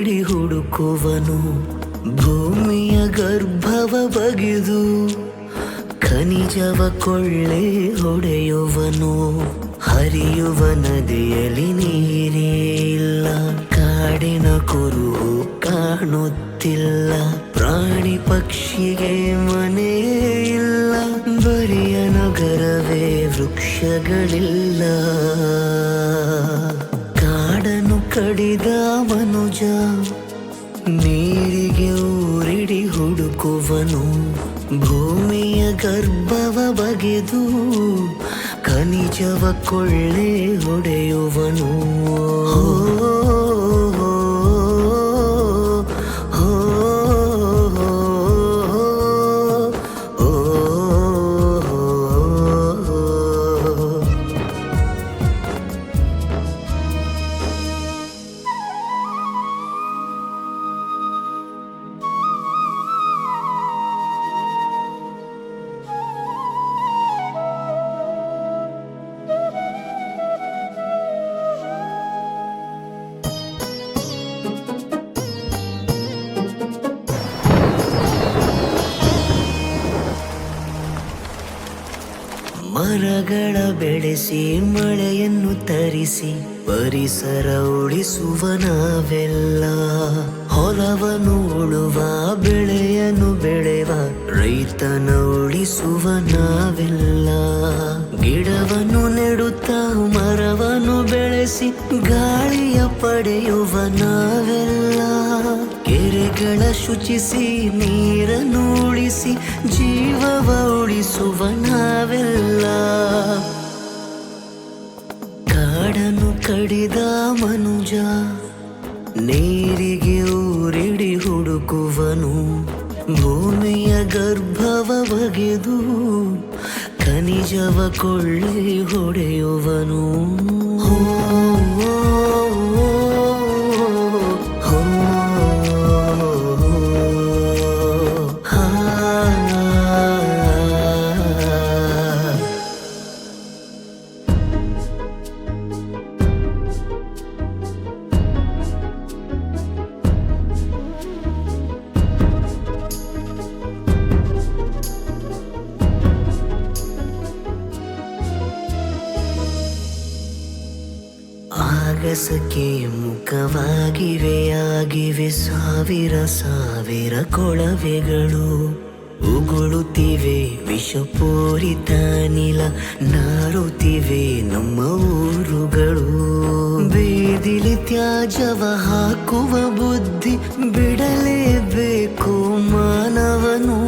ಊರಿಡಿ ಹುಡುಕುವನು, ಭೂಮಿಯ ಗರ್ಭವ ಬಗೆದು ಖನಿಜವ ಕೊಳ್ಳೆ ಹೊಡೆಯುವನು. ಹರಿಯುವ ನದಿಯಲ್ಲಿ ನೀರೇ ಇಲ್ಲ, ಕಾಡಿನ ಕುರುಹು ಕಾಣುತ್ತಿಲ್ಲ, ಪ್ರಾಣಿ ಪಕ್ಷಿಗೆ ಮನೆಯೇ ಇಲ್ಲ, ಬರಿಯ ನಗರವೇ ವೃಕ್ಷಗಳಿಲ್ಲ. ಕಾಡನ್ನು ಕಡಿದ ಮನುಜ ನೀರಿಗೆ ಊರಿಡಿ ಹುಡುಕುವನು, ಭೂಮಿಯ ಗರ್ಭವ ಬಗೆದು ಖನಿಜವ ಕೊಳ್ಳೆ ಹೊಡೆಯುವನು. ಮರಗಳ ಬೆಳೆಸಿ ಮಳೆಯನ್ನು ತರಿಸಿ ಪರಿಸರ ಉಳಿಸುವ ನಾವೆಲ್ಲ, ಹೊಲವನ್ನು ಉಳುವ ಬೆಳೆಯನ್ನು ಬೆಳೆವ ರೈತನ ಉಳಿಸುವ ನಾವೆಲ್ಲ, ಗಿಡವನ್ನು ನೆಡುತ್ತಾ ಮರವನ್ನು ಬೆಳೆಸಿ ಗಾಳಿಯ ಪಡೆಯುವ ನಾವೆಲ್ಲ, ಕೆರೆಗಳ ಶುಚಿಸಿ ನೀರನ್ನು ಉಳಿಸಿ ಜೀವವ ಉಳಿಸುವ ನಾವೆಲ್ಲ. ಕಾಡನ್ನು ಕಡಿದ ಮನುಜ ನೀರಿಗೆ ಊರಿಡಿ ಹುಡುಕುವನು, ಭೂಮಿಯ ಗರ್ಭವ ಬಗೆದು ಖನಿಜವ ಕೊಳ್ಳೆ ಹೊಡೆಯುವನು. ಆಗಸಕ್ಕೆ ಮುಖವಾಗಿವೆ ಸಾವಿರ ಸಾವಿರ ಕೊಳವೆಗಳು, ಉಗುಳುತ್ತಿವೆ ವಿಷಪೂರಿತ ಅನಿಲ, ನಾರುತ್ತಿವೆ ನಮ್ಮ ಊರುಗಳು. ಬೀದಿಲಿ ತ್ಯಾಜ್ಯವ ಹಾಕುವ ಬುದ್ಧಿ ಬಿಡಲೇಬೇಕು ಮಾನವನು,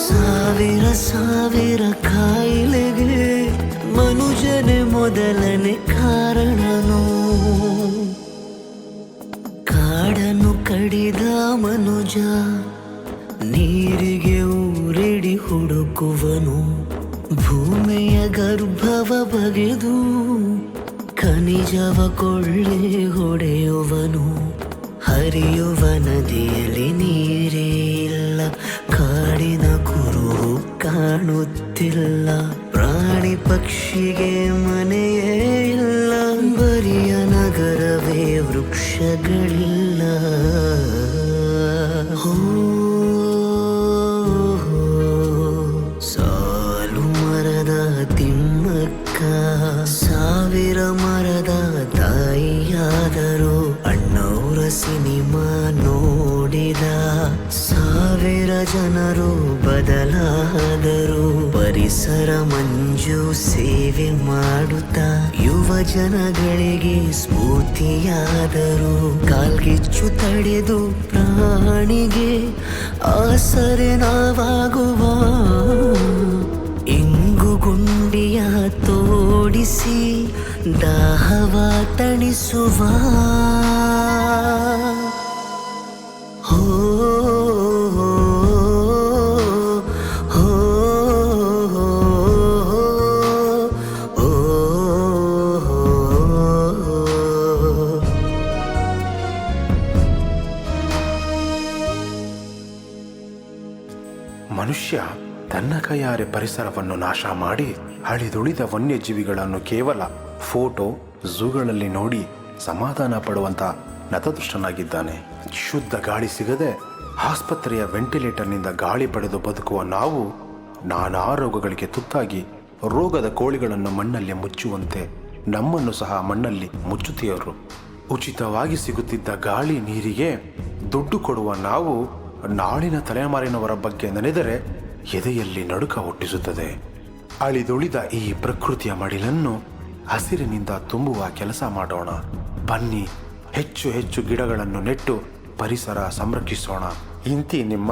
ಸಾವಿರ ಸಾವಿರ ಕಾಯಿಲೆಗೆ ಮನುಜನೇ ಮೊದಲನೇ ಕಾರಣನು. ಕಾಡನ್ನು ಕಡಿದ ಮನುಜ ನೀರಿಗೆ ಊರಿಡಿ ಹುಡುಕುವನು, ಭೂಮಿಯ ಗರ್ಭವ ಬಗೆದು ಖನಿಜವ ಕೊಳ್ಳೆ ಹೊಡೆಯುವನು. ಹರಿಯುವ ನದಿಯಲ್ಲಿ ನೀರೇ ಇಲ್ಲ, ಕಾಡಿನ ಕುರುಹು ಕಾಣುತ್ತಿಲ್ಲ, ಪ್ರಾಣಿ ಪಕ್ಷಿಗೆ ಮನೆಯೇ ಇಲ್ಲ, ಬರಿಯ ನಗರವೇ ವೃಕ್ಷಗಳಿಲ್ಲ. ಸಾಲು ಮರದ ತಿಮ್ಮಕ್ಕ ಸಾವಿರ ಮರದ ತಾಯಿಯಾದರು, ಅಣ್ಣವರ ಸಿನಿಮಾ ನೋಡಿದ ಸಾವಿರ ಜನರು ಬದಲಾದರು, ಪರಿಸರ ಮಂಜು ಸೇವೆ ಮಾಡುತ್ತಾ ಯುವ ಜನಗಳಿಗೆ ಸ್ಫೂರ್ತಿಯಾದರು. ಕಾಲ್ಗಿಚ್ಚು ತಡೆದು ಪ್ರಾಣಿಗೆ ಆಸರೆ ನಾವಾಗುವ, ಇಂಗು ಗುಂಡಿಯ ತೋಡಿಸಿ ದಾಹವ ತಣಿಸುವ. ಮನುಷ್ಯ ತನ್ನ ಕೈಯಾರೆ ಪರಿಸರವನ್ನು ನಾಶ ಮಾಡಿ ಅಳಿದುಳಿದ ವನ್ಯಜೀವಿಗಳನ್ನು ಕೇವಲ ಫೋಟೋ ಝೂಗಳಲ್ಲಿ ನೋಡಿ ಸಮಾಧಾನ ಪಡುವಂತ ನತದೃಷ್ಟನಾಗಿದ್ದಾನೆ. ಶುದ್ಧ ಗಾಳಿ ಸಿಗದೆ ಆಸ್ಪತ್ರೆಯ ವೆಂಟಿಲೇಟರ್ನಿಂದ ಗಾಳಿ ಪಡೆದು ಬದುಕುವ ನಾವು ನಾನಾ ರೋಗಗಳಿಗೆ ತುತ್ತಾಗಿ ರೋಗದ ಕೋಳಿಗಳನ್ನು ಮಣ್ಣಲ್ಲಿ ಮುಚ್ಚುವಂತೆ ನಮ್ಮನ್ನು ಸಹ ಮಣ್ಣಲ್ಲಿ ಮುಚ್ಚುತ್ತೀಯವರು. ಉಚಿತವಾಗಿ ಸಿಗುತ್ತಿದ್ದ ಗಾಳಿ ನೀರಿಗೆ ದುಡ್ಡು ಕೊಡುವ ನಾವು ನಾಳಿನ ತಲೆಮಾರಿನವರ ಬಗ್ಗೆ ನೆನೆದರೆ ಎದೆಯಲ್ಲಿ ನಡುಕ ಹುಟ್ಟಿಸುತ್ತದೆ. ಅಳಿದುಳಿದ ಈ ಪ್ರಕೃತಿಯ ಮಡಿಲನ್ನು ಹಸಿರಿನಿಂದ ತುಂಬುವ ಕೆಲಸ ಮಾಡೋಣ. ಬನ್ನಿ, ಹೆಚ್ಚು ಹೆಚ್ಚು ಗಿಡಗಳನ್ನು ನೆಟ್ಟು ಪರಿಸರ ಸಂರಕ್ಷಿಸೋಣ. ಇಂತಿ ನಿಮ್ಮ